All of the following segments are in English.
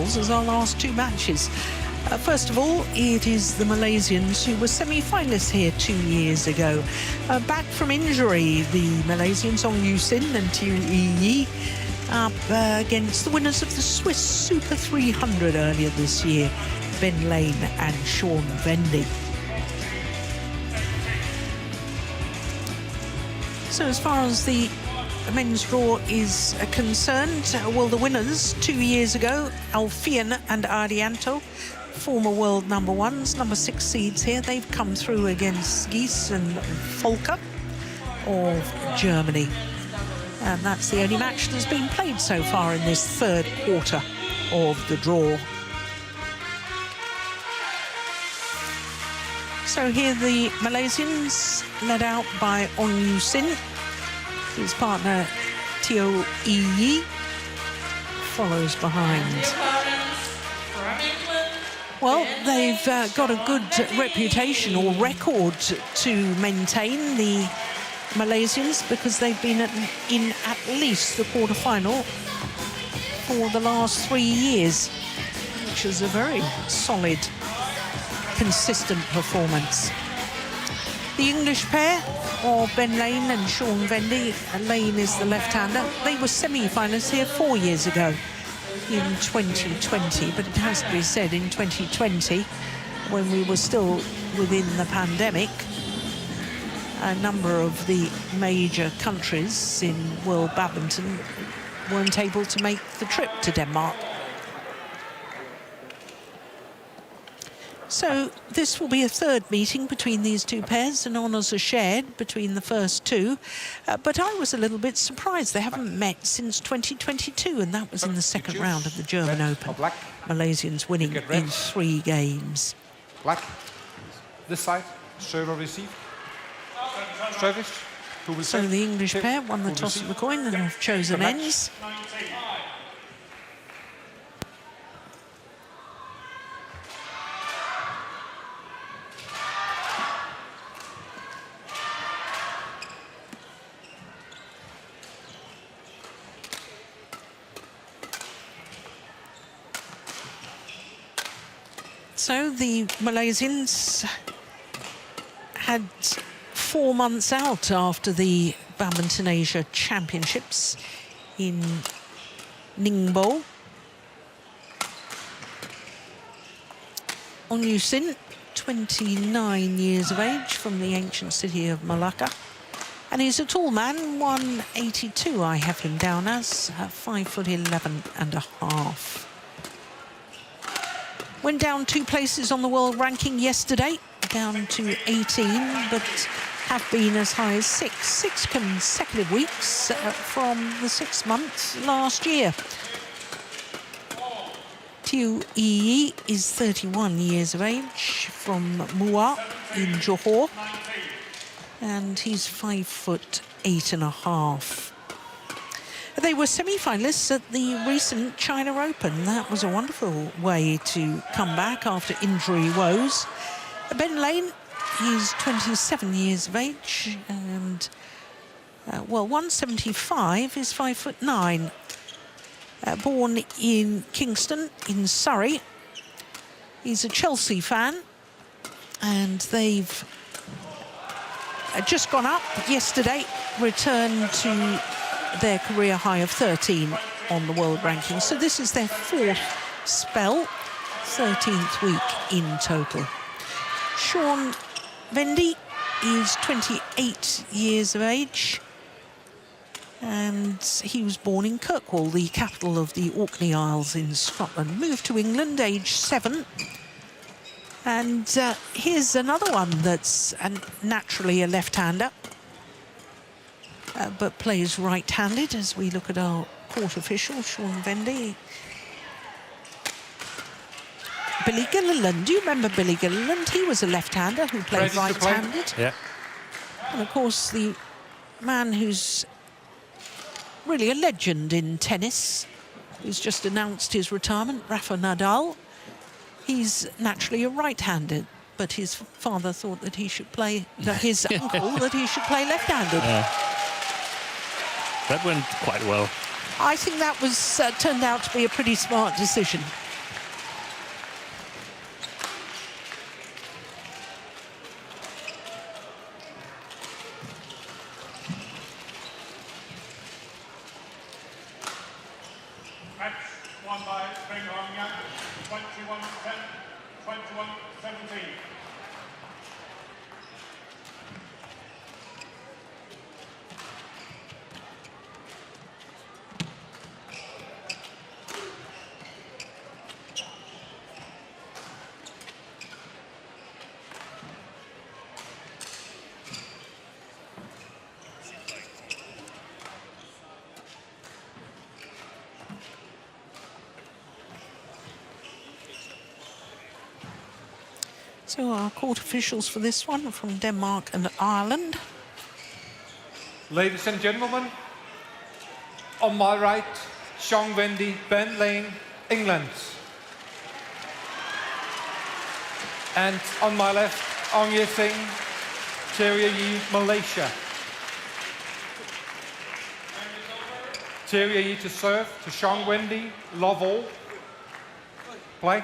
doubles as our last two matches. First of all, it is the Malaysians who were semi-finalists here 2 years ago. Back from injury, the Malaysians, Ong Yu Sin and Tiu Yi, up against the winners of the Swiss Super 300 earlier this year, Ben Lane and Sean Vendy. So as far as the men's draw is concerned, well, the winners 2 years ago, Alfian and Arianto, former world number ones, number 6 seeds here. They've come through against Gies and Volker of Germany. And that's the only match that's been played so far in this third quarter of the draw. So here the Malaysians, led out by Ong Yu Sin. His partner Tiu Yi follows behind. Well, they've got a good reputation or record to maintain, the Malaysians, because they've been in at least the quarter-final for the last 3 years, which is a very solid, consistent performance. The English pair of Ben Lane and Sean Vendy. Lane is the left-hander. They were semi-finalists here 4 years ago in 2020, but it has to be said, in 2020, when we were still within the pandemic, a number of the major countries in world badminton weren't able to make the trip to Denmark. So this will be a third meeting between these two pairs, and honours are shared between the first two. But I was a little bit surprised. They haven't met since 2022, and that was in the second round of the German Open. Malaysians winning in 3 games. Black, this side, serve or receive. Service. So the English pair won the toss of the coin and have chosen ends. So the Malaysians had 4 months out after the Badminton Asia Championships in Ningbo. Ong Yu Sin, 29 years of age, from the ancient city of Malacca. And he's a tall man, 182 I have him down as, 5'11½". Went down 2 places on the world ranking yesterday, down to 18, but have been as high as 6 consecutive weeks from the 6 months last year. Tiu Yi is 31 years of age, from Muar in Johor, and he's 5'8½". They were semi-finalists at the recent China Open. That was a wonderful way to come back after injury woes. Ben Lane, he's 27 years of age, and, well, 175 is 5'9". Born in Kingston, in Surrey. He's a Chelsea fan, and they've just gone up yesterday, returned to their career high of 13 on the world ranking. So this is their 4th spell, 13th week in total. Sean Vendy is 28 years of age, and he was born in Kirkwall, the capital of the Orkney Isles in Scotland. Moved to England, age 7. And here's another one that's naturally a left-hander, but plays right-handed as we look at our court official, Sean Vendy. Billy Gilliland, do you remember Billy Gilliland? He was a left-hander who played right-handed. Yeah. And of course, the man who's really a legend in tennis, who's just announced his retirement, Rafa Nadal. He's naturally a right-hander, but his father thought that he should play, his uncle, that he should play left-handed. Yeah. That went quite well. I think that was turned out to be a pretty smart decision. So our court officials for this one are from Denmark and Ireland. Ladies and gentlemen, on my right, Sean Vendy, Ben Lane, England. And on my left, Ong Ye Singh, Thierry Yi, Malaysia. Thierry Yi to serve to Sean Vendy, love all. Play.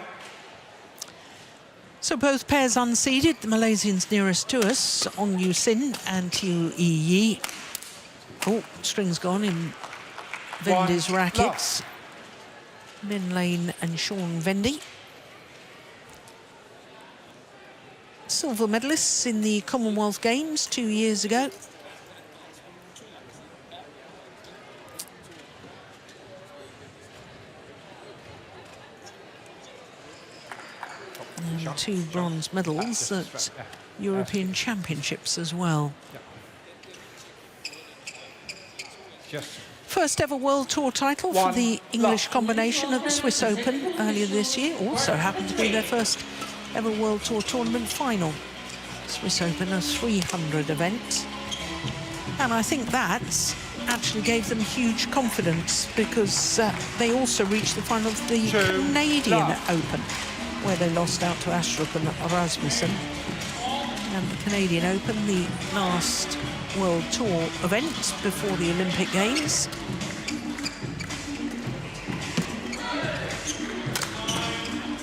So both pairs unseeded, the Malaysians nearest to us, Ong Yu Sin and Tiu Yi. Oh, string's gone in Vendy's rackets. Ben Lane and Sean Vendy. Silver medalists in the Commonwealth Games 2 years ago. And 2 bronze medals at European Championships as well. First ever World Tour title for the English combination at the Swiss Open earlier this year. Also happened to be their first ever World Tour tournament final. Swiss Open, a 300 event. And I think that actually gave them huge confidence because they also reached the final of the Canadian Open, where they lost out to Astrup and Rasmussen. And the Canadian Open, the last World Tour event before the Olympic Games.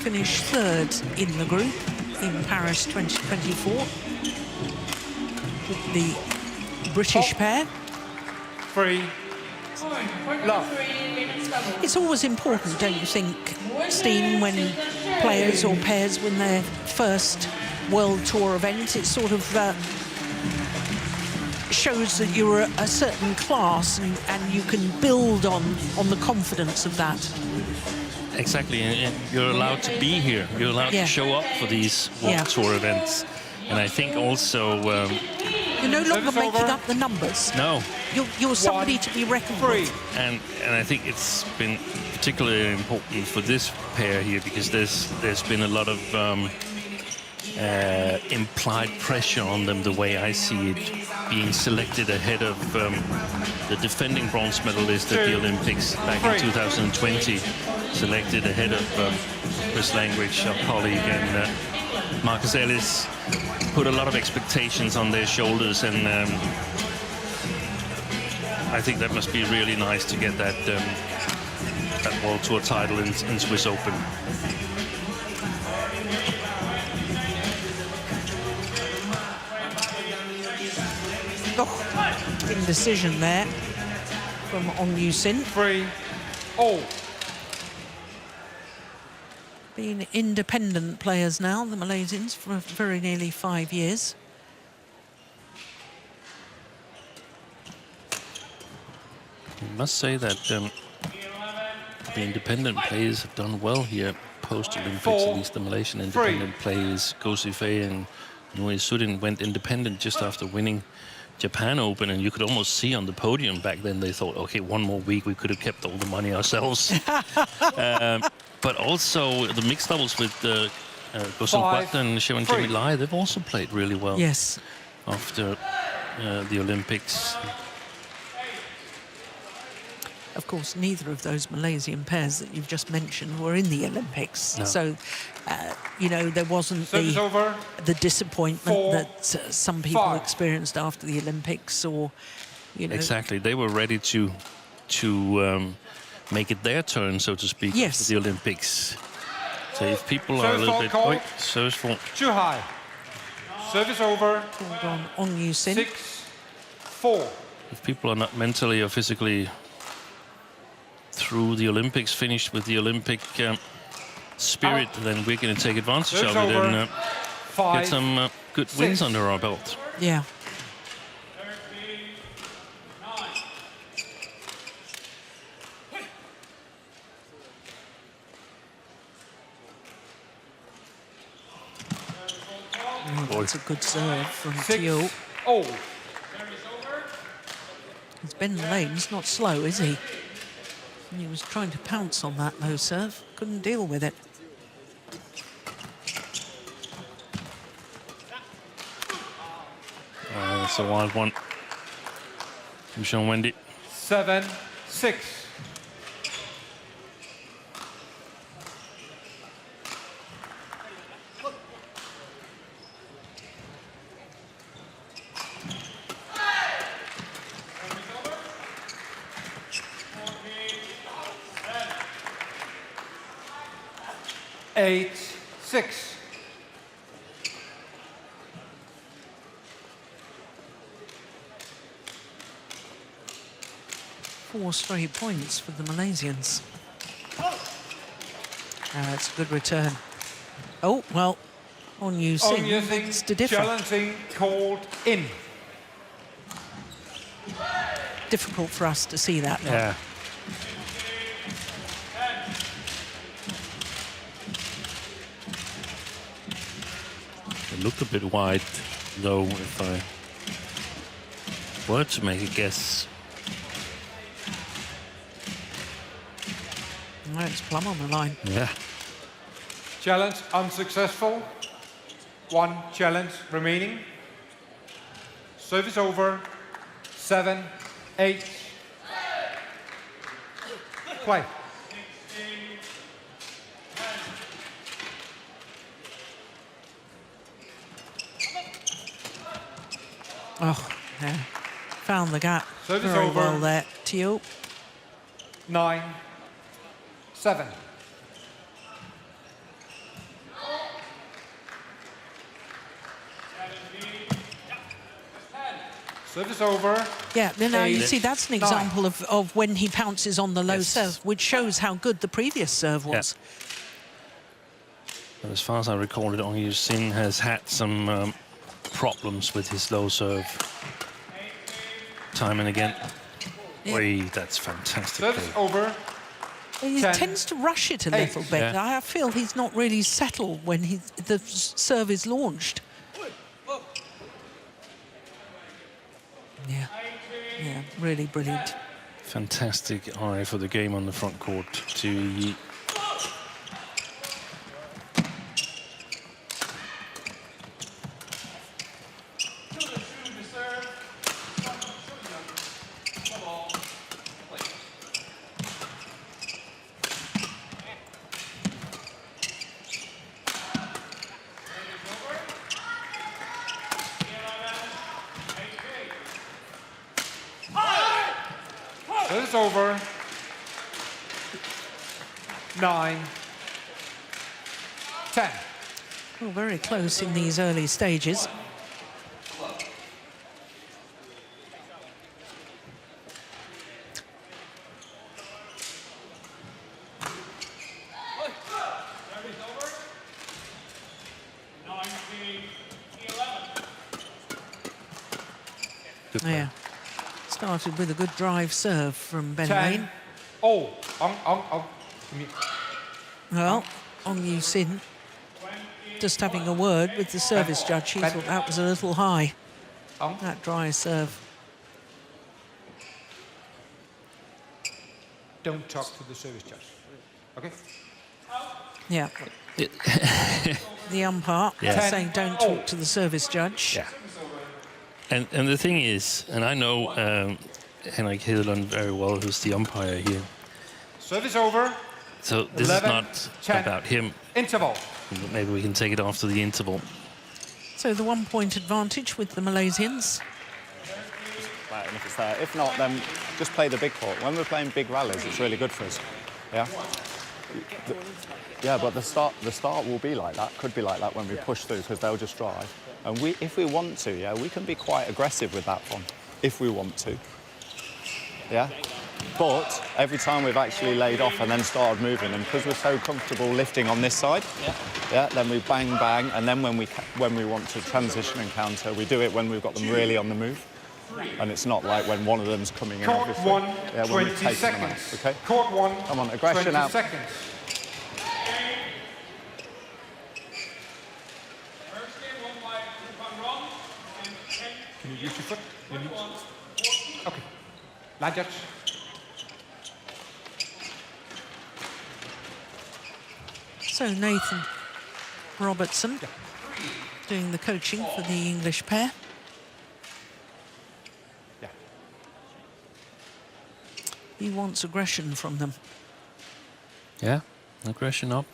Finished third in the group in Paris 2024 with the British pair. Free. Love. It's always important, don't you think, Steen, when players or pairs win their first World Tour event? It sort of shows that you're a certain class and you can build on the confidence of that. Exactly, and you're allowed to be here. You're allowed to show up for these World Tour events. And I think also... you're no longer making up the numbers. No. You're somebody to be reckoned with. And I think it's been particularly important for this pair here because there's been a lot of implied pressure on them, the way I see it, being selected ahead of the defending bronze medalist at the Olympics back in 2020, selected ahead of Chris Langridge, our colleague, and Marcus Ellis put a lot of expectations on their shoulders, and I think that must be really nice to get that that World Tour title in Swiss Open. Oh, indecision there from Ong Yu Sin. 3-all. Being independent players now, the Malaysians, for very nearly 5 years. I must say that the independent players have done well here post-Olympics, at least the Malaysian independent players. Go Sifei and Sudirman went independent just after winning Japan Open, and you could almost see on the podium back then they thought, okay, one more week we could have kept all the money ourselves. But also the mixed doubles with Gosung Quat and Shewan Jimmy Lai, they've also played really well. Yes. After the Olympics. Of course, neither of those Malaysian pairs that you've just mentioned were in the Olympics. No. So, you know, there wasn't the disappointment that some people experienced after the Olympics, or, you know. Exactly. They were ready to make it their turn, so to speak, after the Olympics. So if people are a little bit... Wait, service fault. Too high. Service over. Called on Ong Yu Sin. 6-4. If people are not mentally or physically through the Olympics, finished with the Olympic spirit, then we're going to take advantage of it and get some good wins under our belt. Yeah. Oh, that's a good serve from Teal. Oh. Ben Lane's not slow, is he? He was trying to pounce on that low serve, couldn't deal with it. That's a wild one from Sean Wendy. 7-6. Eight, 6. Four straight points for the Malaysians. That's a good return. Oh, well, On Yu Sing makes the difference. Challenging called in. Difficult for us to see that now. Yeah. It looked a bit wide, though, if I were to make a guess. No, it's plumb on the line. Yeah. Challenge unsuccessful. One challenge remaining. Service over. 7-8. Play. Oh, yeah. Found the gap Service very over. well there, Teal. 9-7. Service over. Yeah, now you 8, see that's an 9. example of when he pounces on the low Yes. serve, which shows how good the previous serve was. But as far as I recall it, On Yu Sing has had some problems with his low serve. Time and again. Yeah. Oi, that's fantastic. Service over. He 10, tends to rush it a 8. little bit. Yeah. I feel he's not really settled when the serve is launched. Yeah, yeah, really brilliant. Fantastic eye for the game on the front court to Yi. Service over. 9-10. Well, very close in these early stages. Good play. Yeah, started with a good drive serve from Ben 10. Lane. Oh, Give me. Well, On Yu Sing just having a word with the service judge. He thought that was a little high, that dry serve. Don't talk to the service judge. Okay? Yeah. The umpire Yeah. saying don't talk to the service judge. Yeah. And the thing is, and I know Henrik Hedeland very well, who's the umpire here. Service over. So this 11, is not 10. about him. Interval. Maybe we can take it after the interval. So the 1 point advantage with the Malaysians. And if it's there. If not, then just play the big court. When we're playing big rallies, it's really good for us. Yeah. Yeah, but the start will be like that. Could be like that when we push through because they'll just drive. And if we want to, yeah, we can be quite aggressive with that one if we want to. Yeah. But every time we've actually laid off and then started moving, and because we're so comfortable lifting on this side, then we bang, bang, and then when we want to transition and counter, we do it when we've got them really on the move. And it's not like when one of them's coming in, Court obviously. 1, when 20 we've taken them out, seconds. okay? Court 1, come on, aggression 20 out. seconds. Can you use your foot? You need... Okay. Line judge. So Nathan Robertson doing the coaching for the English pair. Yeah. He wants aggression from them. Yeah, aggression up.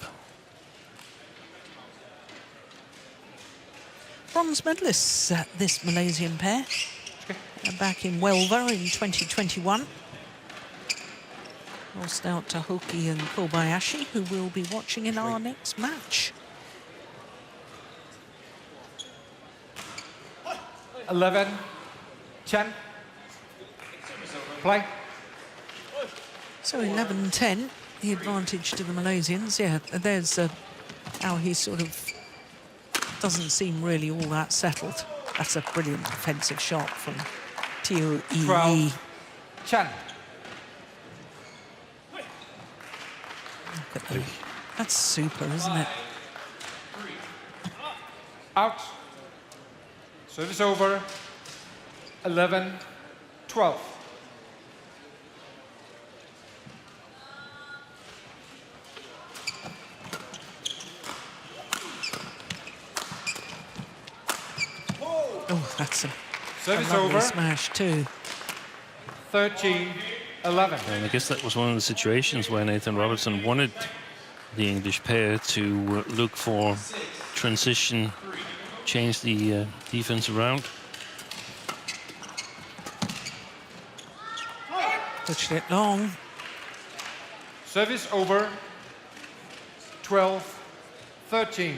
Bronze medalists at this Malaysian pair. Back in Welver in 2021. Lost out to Hoki and Kobayashi, who we'll be watching in our next match. 11, 10. Play. So 11-10, the advantage to the Malaysians. Yeah, there's how he sort of doesn't seem really all that settled. That's a brilliant defensive shot from Teo Yi. 12, 10. Look at that. That's super, isn't it? Out. Service over. 11, 12. Oh, that's a Service lovely over. smash too. 13, 11. And I guess that was one of the situations where Nathan Robertson wanted the English pair to look for transition, change the defense around. Pushed it long. Service over. 12, 13.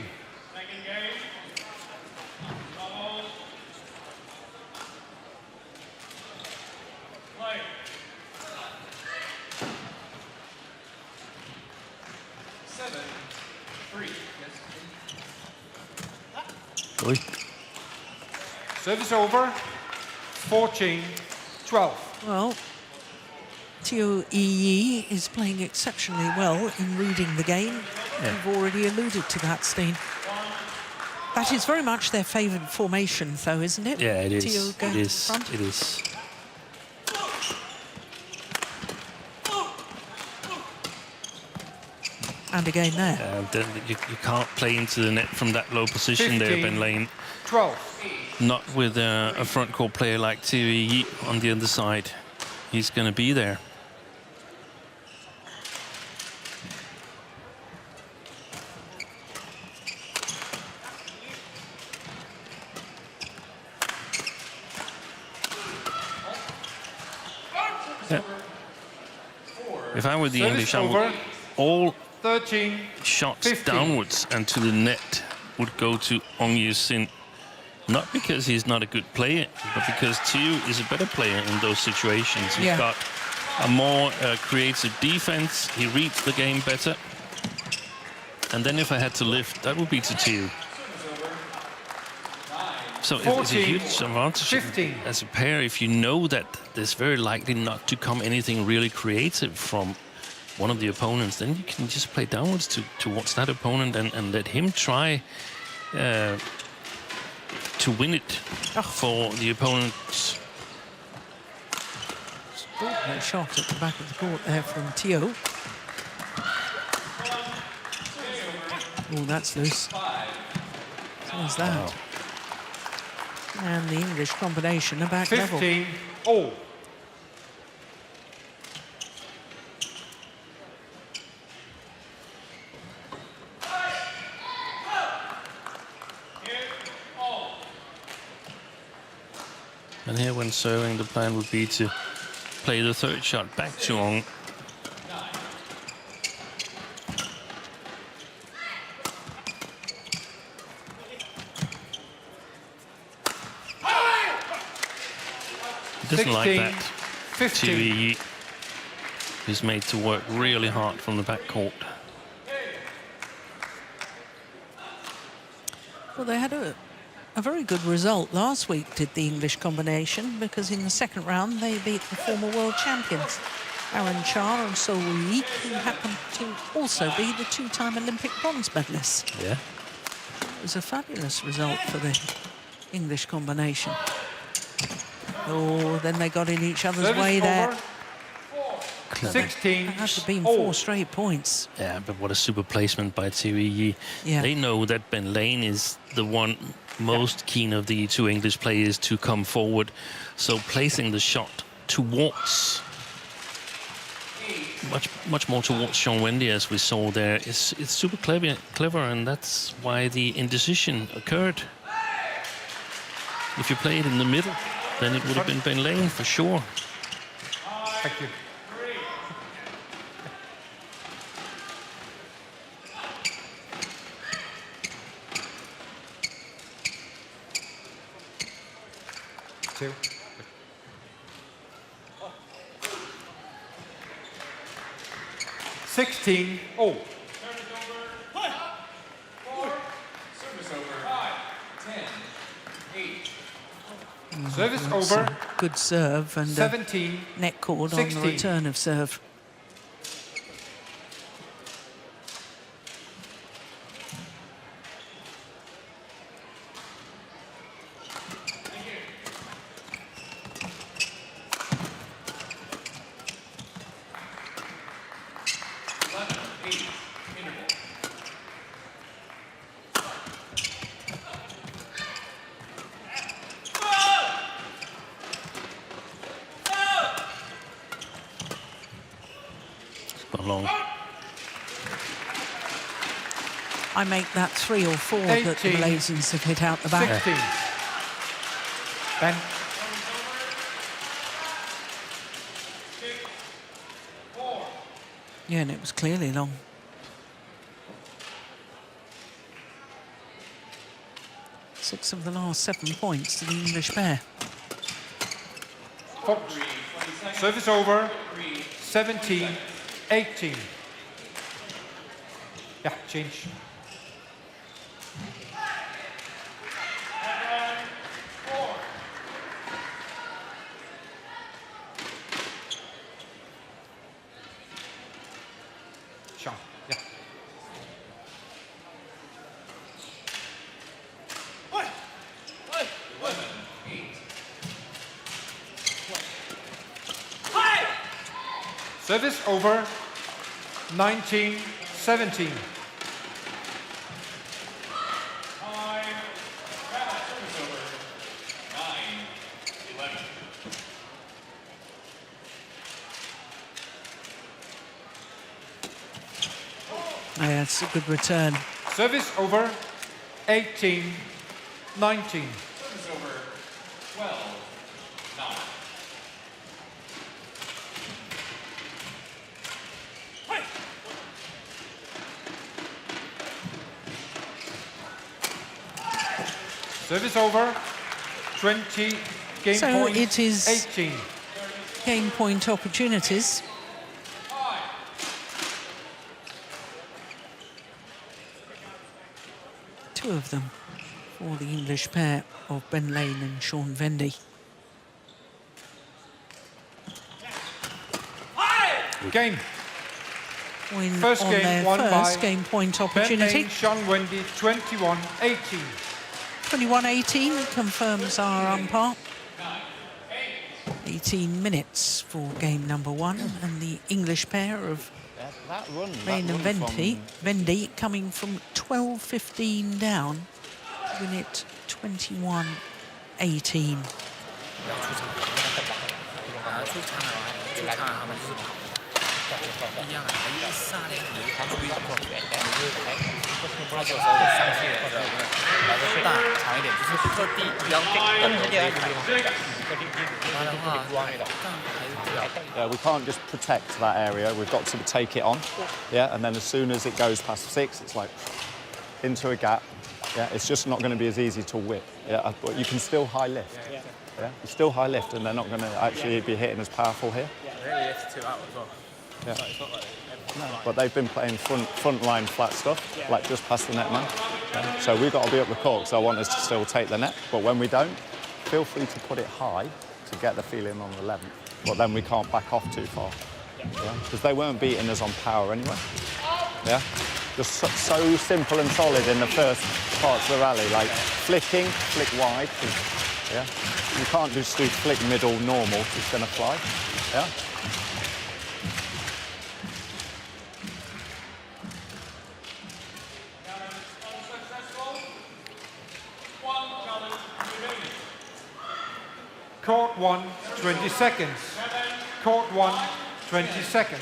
Oi. Service over. 14, 12. Well, Teo Yi is playing exceptionally well in reading the game. Yeah. You've already alluded to that, Steen. That is very much their favoured formation, though, isn't it? Yeah, it is. Teo It going to the is. front. It is. And again there. You can't play into the net from that low position 15, there, Ben Lane. 12. Not with a front court player like Teo Yi on the other side. He's going to be there. Yeah. If I were the Service English, I over. would all 13, shots 15. downwards and to the net would go to Ong Yu-sin. Not because he's not a good player, but because Teo is a better player in those situations. He's Yeah. got a more creative defense. He reads the game better. And then if I had to lift, that would be to Teo. So it's a 14, huge advantage 15. as a pair if you know that there's very likely not to come anything really creative from one of the opponents. Then you can just play downwards towards that opponent and let him try to win it for the opponents. Great shot at the back of the court there from Teo. Oh, that's loose. So is that. Wow. And the English combination are back 15, level. all. And here when serving, the plan would be to play the third shot back to Ong. He doesn't like 16, that. 15. Teo Yi He's made to work really hard from the backcourt. Well, they had a very good result last week, did the English combination, because in the second round they beat the former world champions, Aaron Char and Sol Yi, who happened to also be the two-time Olympic bronze medalists. Yeah. It was a fabulous result for the English combination. Oh, then they got in each other's way there. 16. That had to be 4 straight points. Yeah, but what a super placement by Thierry. Yeah. They know that Ben Lane is the one most keen of the two English players to come forward. So placing the shot towards, much more towards Sean Wendy, as we saw there, it's super clever, and that's why the indecision occurred. If you play it in the middle, then it would have been Ben Lane for sure. Thank you. Two. 16. Oh. Service over. Good serve and 17. net cord 16. on the return of serve. Long. I make that 3 or 4 that the 18. Malaysians have hit out the back. 16. Ben. Yeah, and it was clearly long. Six of the last 7 points to the English pair. Fox. Service over. 17. 18. Yeah, change. Sean, yeah. Service over. 19, 17. Yeah, it's a good return. Service over. 18, 19. Service over. 12, 9. Service over. 20. Game So point. it is 18. game point opportunities. Two of them for the English pair of Ben Lane and Sean Vendy. Game. Win First on game their won first by game point Ben opportunity. Lane, Sean Wendy, 21, 18. 21-18 confirms our umpire. 18 minutes for game number 1, and the English pair of That run Lane and from- Vendy coming from 12-15 down to win it 21-18. 一样的，一撒连泥，他注意到过，他有时候上去或者来的大长一点，就是特地比较更直接的地方。不然的话，这样还是比较。Yeah, we can't just protect that area. We've got to take it on. Yeah, and then as soon as it goes past 6, it's like into a gap. Yeah, it's just not going to be as easy to whip. Yeah, but you can still high lift. Yeah, you still high lift, and they're not going to actually be hitting as powerful here. Really lift 2 out as well. Yeah. No, but they've been playing front line flat stuff, like just past the net man. Yeah. So we've got to be up the court, because I want us to still take the net. But when we don't, feel free to put it high to get the feeling on the 11th. But then we can't back off too far. Because they weren't beating us on power anyway. Yeah. Just so simple and solid in the first parts of the rally, like flicking, flick wide. Yeah. You can't just do flick middle normal, it's going to fly. Yeah. Court 1, 20 seconds. Court 1, 20 seconds.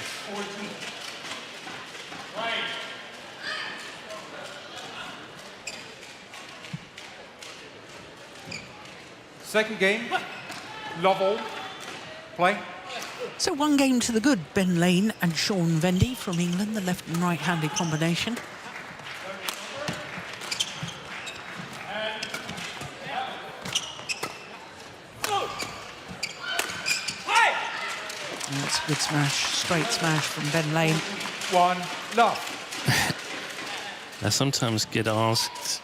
Second game, love all. Play. So 1 game to the good, Ben Lane and Sean Vendy from England, the left and right-handed combination. That's a good smash, straight smash from Ben Lane. 1, love. I sometimes get asked,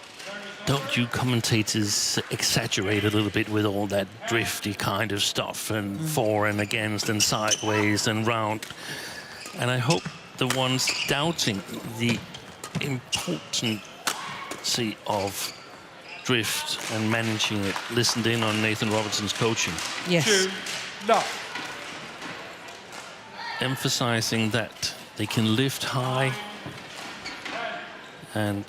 don't you commentators exaggerate a little bit with all that drifty kind of stuff and for and against and sideways and round? And I hope the ones doubting the importance of drift and managing it listened in on Nathan Robertson's coaching. Yes. 2, love. Emphasizing that they can lift high and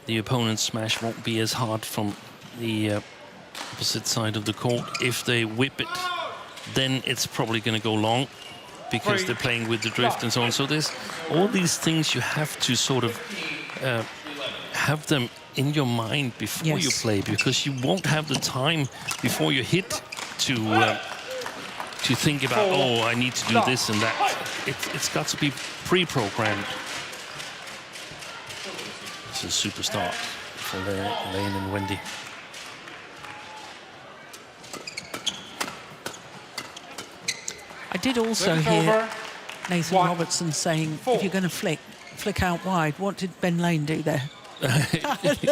the opponent's smash won't be as hard from the opposite side of the court. If they whip it, then it's probably going to go long because they're playing with the drift and so on. So there's all these things you have to sort of have them in your mind before you play, because you won't have the time before you hit to think about, oh, I need to do this and that. It's got to be pre-programmed. It's a superstar for Lane and Wendy. I did also hear Nathan Robertson saying, if you're going to flick out wide, what did Ben Lane do there?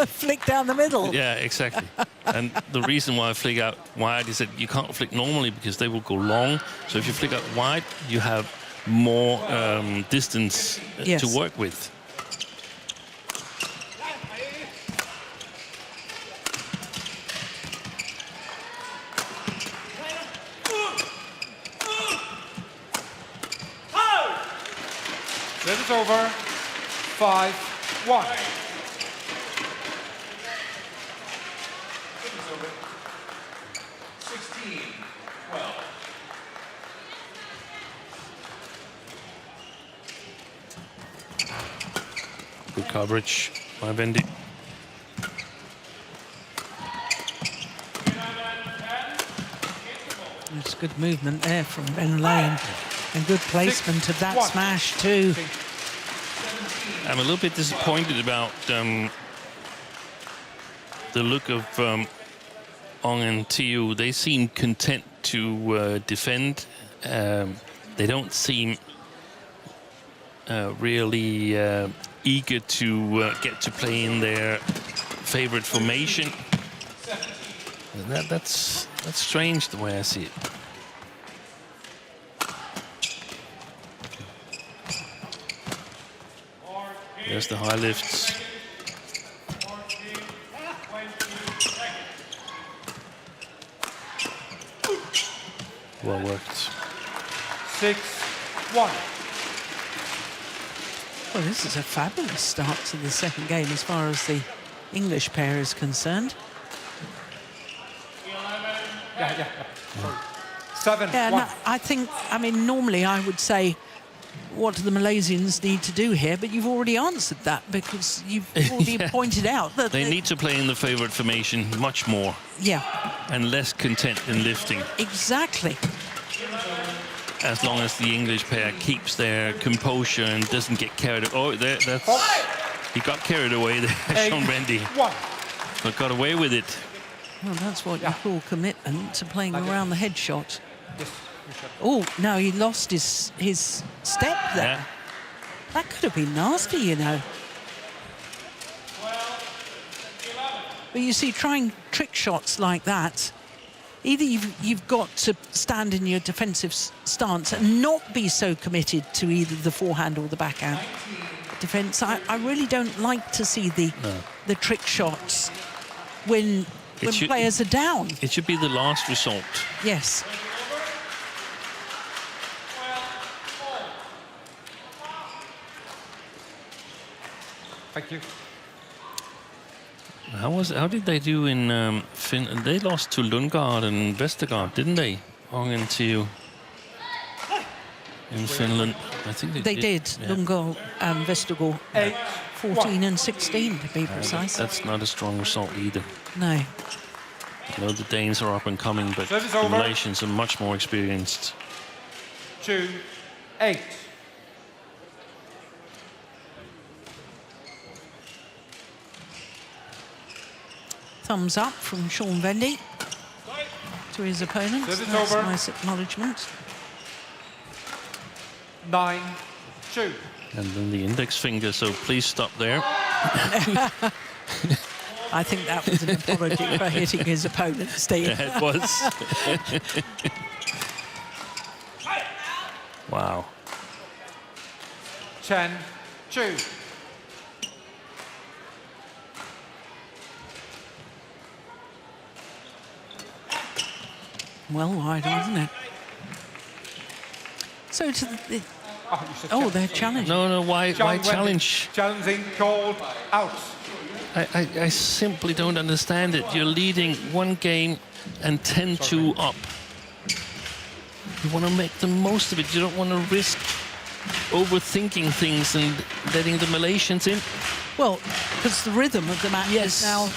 Flick down the middle. Yeah, exactly. And the reason why I flick out wide is that you can't flick normally because they will go long. So if you flick out wide, you have more distance to work with. Set is over. 5-1. Good coverage by Vendy. It's good movement there from Ben Lane. And good placement of that smash too. I'm a little bit disappointed about the look of Ong and Tiu. They seem content to defend. They don't seem really eager to get to play in their favorite formation. That's strange the way I see it. There's the high lifts. Well worked. 6-1. Well, this is a fabulous start to the second game as far as the English pair is concerned. 7-1. Yeah, no, I mean, normally I would say, what do the Malaysians need to do here? But you've already answered that because you've already pointed out that they need to play in the favorite formation much more. Yeah. And less content in lifting. Exactly. As long as the English pair keeps their composure and doesn't get carried away. Oh, he got carried away there, Sean Vendy. But got away with it. Well, that's what you call commitment to playing around the headshot. Oh, no, he lost his step there. Yeah. That could have been nasty, you know. But you see, trying trick shots like that, either you've got to stand in your defensive stance and not be so committed to either the forehand or the backhand defence. I really don't like to see the trick shots when players are down. It should be the last resort. Yes. Thank you. How did they do in Finland? They lost to Lundgaard and Vestergaard, didn't they? In Finland, I think they did. Yeah. Lundgaard and Vestergaard, 14 and 16 to be precise. That's not a strong result either. No. You know, the Danes are up and coming, but the Malaysians are much more experienced. 2-8. Thumbs up from Sean Vendy to his opponent. That's a nice acknowledgement. 9-2. And then the index finger, so please stop there. I think that was an apology for hitting his opponent, Steve. Yeah, it was. Wow. 10-2. Well wide, wasn't it? So to the... Oh, they're challenging. No, why challenge? Challenging called out. I simply don't understand it. You're leading one game and 10-2 up. You want to make the most of it. You don't want to risk overthinking things and letting the Malaysians in. Well, because the rhythm of the match is now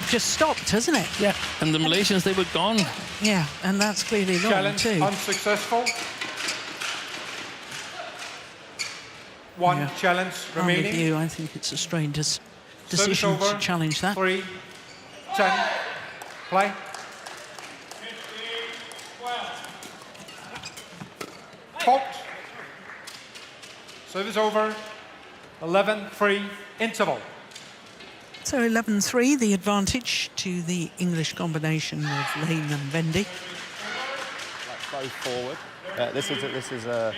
just stopped, hasn't it? Yeah, and the Malaysians, they were gone. Yeah, and that's clearly gone Challenge too. unsuccessful. One challenge remaining. With you, I think it's a strange decision to challenge that. 3-10. Play. Fault. Service over. 11-3 interval. So 11-3, the advantage to the English combination of Lane and Vendy. Both forward. This is a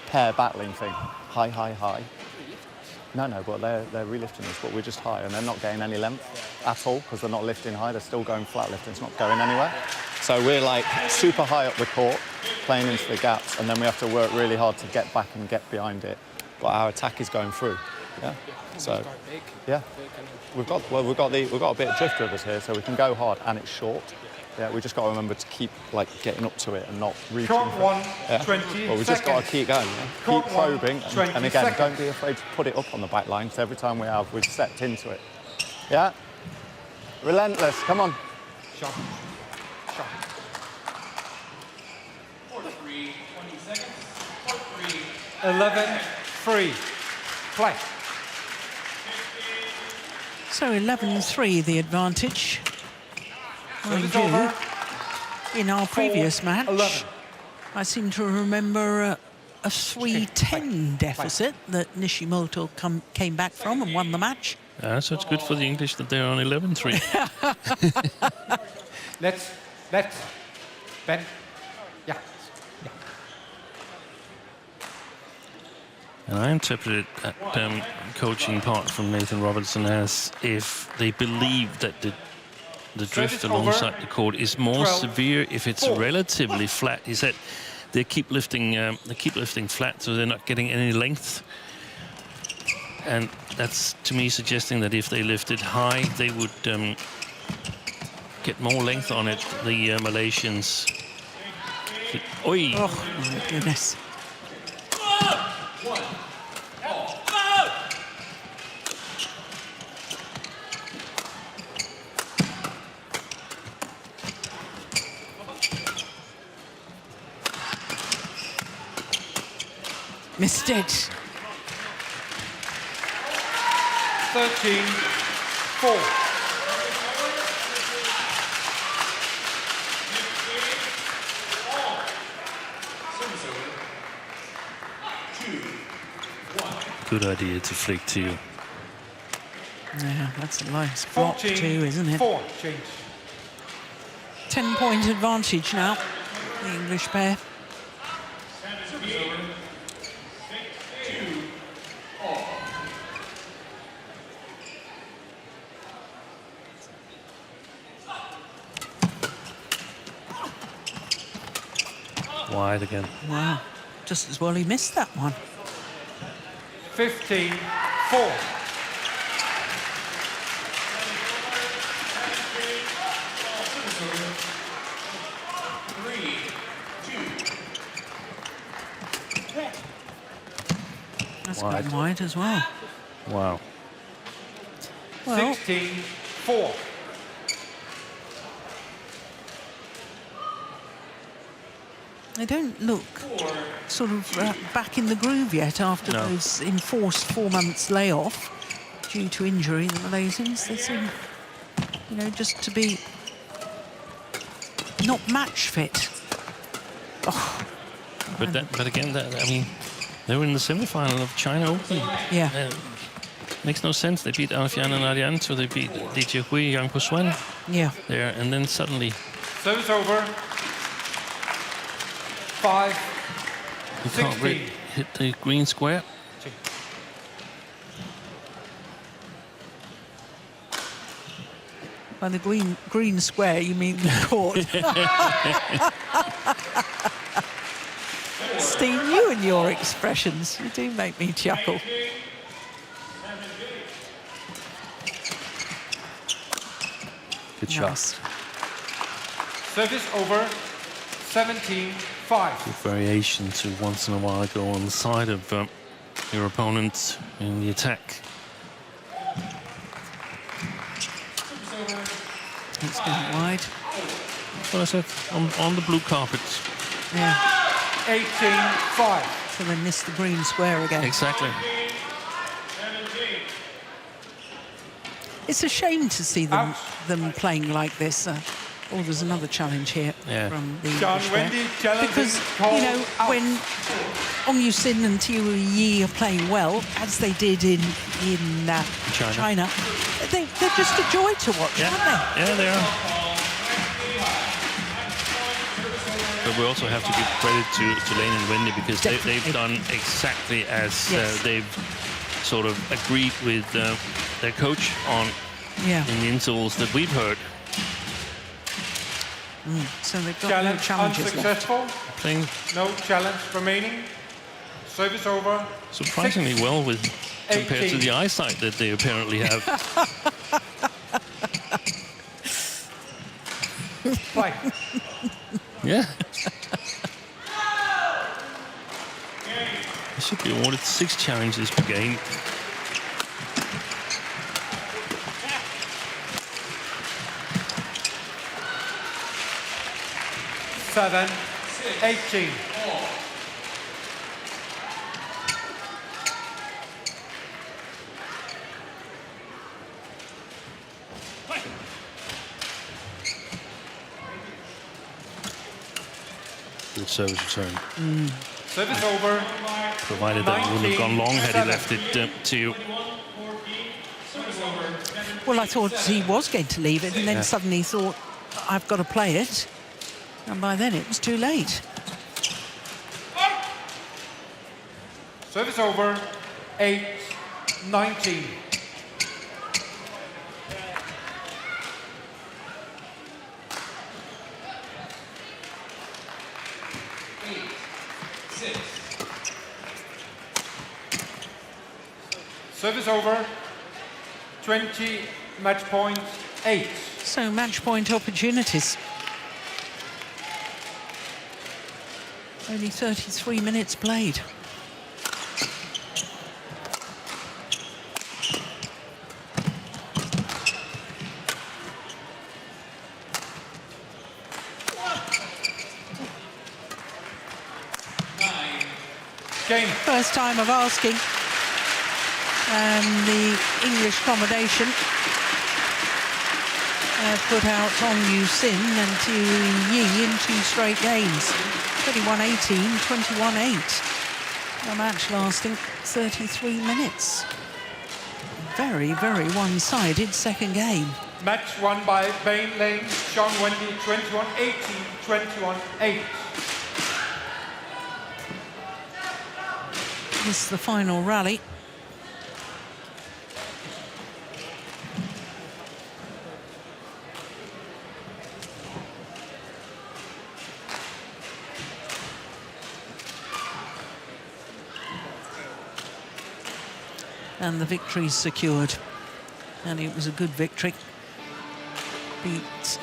pair battling thing. High, high, high. No, but they're relifting this, but we're just high, and they're not getting any length at all because they're not lifting high. They're still going flat lifting. It's not going anywhere. So we're like super high up the court, playing into the gaps, and then we have to work really hard to get back and get behind it. But our attack is going through. Yeah. So yeah, we've got a bit of drift drivers here, so we can go hard, and it's short. Yeah, we just got to remember to keep like getting up to it and not reaching. Court one, 20 Well, we just got to keep going. Yeah? Keep probing, and again, don't be afraid to put it up on the back line. Because every time we've stepped into it. Yeah, relentless. Come on. Shot. 4-3, 20 seconds. 4-3. 11-3. Play. So 11-3, the advantage. Mind you, in our previous match, 11. I seem to remember a 3-10 deficit that Nishimoto came back from and won the match. So it's good for the English that they're on 11-3. Let's Ben. Yeah. And I interpreted that coaching part from Nathan Robertson as if they believe that the drift alongside the court is more severe if it's relatively flat. He said they keep lifting flat, so they're not getting any length. And that's, to me, suggesting that if they lifted high, they would get more length on it, the Malaysians. Oi! Oh, my goodness. Missed it. 13-4. good idea to flick to you. Yeah, that's a nice block 14, too, isn't it? 4, change. 10-point advantage now, the English pair. Wide again. Wow, just as well he missed that one. 15, 4. That's Wide. gone wide as well. Wow. Well, 16, 4. they don't look sort of back in the groove yet after No. those enforced 4 months layoff due to injury. The Malaysians, they seem, you know, just to be not match fit. Oh, But again, I mean, they were in the semi-final of China Open. yeah. Makes no sense. They beat Alfian and Ariane, so they beat Li Jiahui, Yang Poswen Yeah. there, and then suddenly Service over. 5, you can't 16. really hit the green square. By the green square, you mean the court. Steve, you and your expressions, you do make me chuckle. Good shot. Nice. Service over. 17, 5. Good variation to once in a while go on the side of your opponent in the attack. It's going wide. That's what I said on the blue carpet. Yeah. 18, 5. So they missed the green square again. Exactly. It's a shame to see them Out. playing like this. Oh, there's another challenge here Yeah. from the John English pair. Wendy challenging Because, Cole you know, out. when Ong Yu-sin and Tiu Yi are playing well, as they did in China, they're just a joy to watch, Yeah, aren't they? yeah, they are. But we also have to give credit to Lane and Wendy because they've Definitely. done exactly as Yes. they've sort of agreed with their coach on Yeah. in the intervals that we've heard. So they've got Challenge no challenges left. unsuccessful. Playing No challenge remaining. Service over. surprisingly well with compared to 18. the eyesight that they apparently have. Play. Yeah. They should be awarded 6 challenges per game. Seven, 18. Good service return. Service over. Provided that it wouldn't have gone long had he left it to you. Well, I thought he was going to leave it and then suddenly thought, I've got to play it. And by then it was too late. Service over. 8, 19. Service over. 20, match point 8. So match point opportunities. Only 33 minutes played. Game. First time of asking. And the English combination put out Ong Yu-sin and Tiu Yi in 2 straight games. 21-18, 21-8. A match lasting 33 minutes. Very, very one-sided second game. Match won by Bain Lane, Sean Wendy, 21-18, 21-8. This is the final rally. And the victory's secured. And it was a good victory. Beat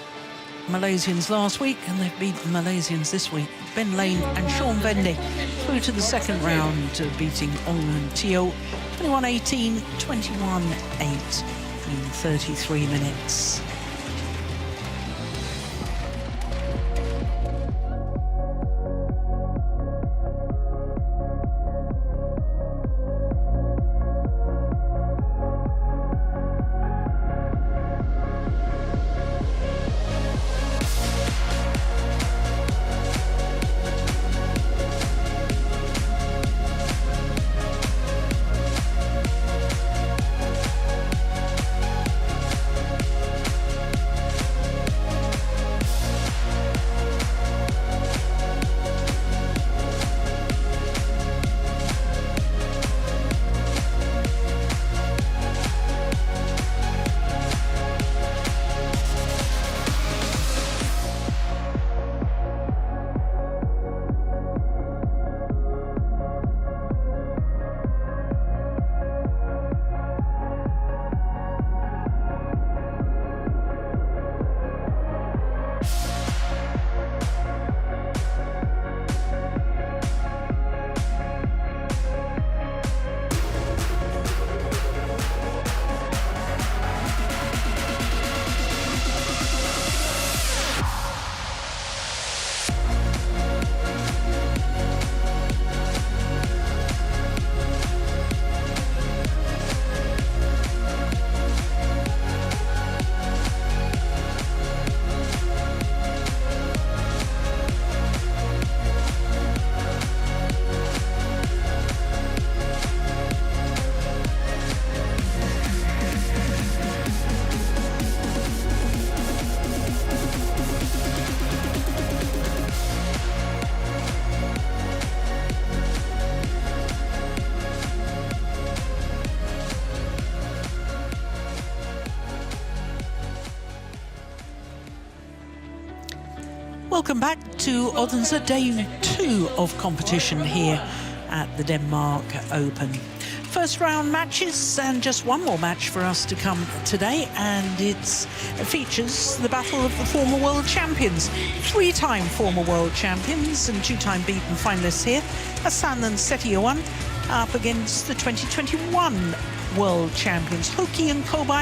Malaysians last week, and they've beaten Malaysians this week. Ben Lane and Sean Vendy through to the second round, beating Ong and Teo 21-18, 21-8 in 33 minutes. Welcome back to Odense, day 2 of competition here at the Denmark Open. First round matches, and just one more match for us to come today, and it features the battle of the former world champions. 3-time former world champions and 2-time beaten finalists here, Hassan and Setiawan, up against the 2021 world champions, Hoki and Kobayashi.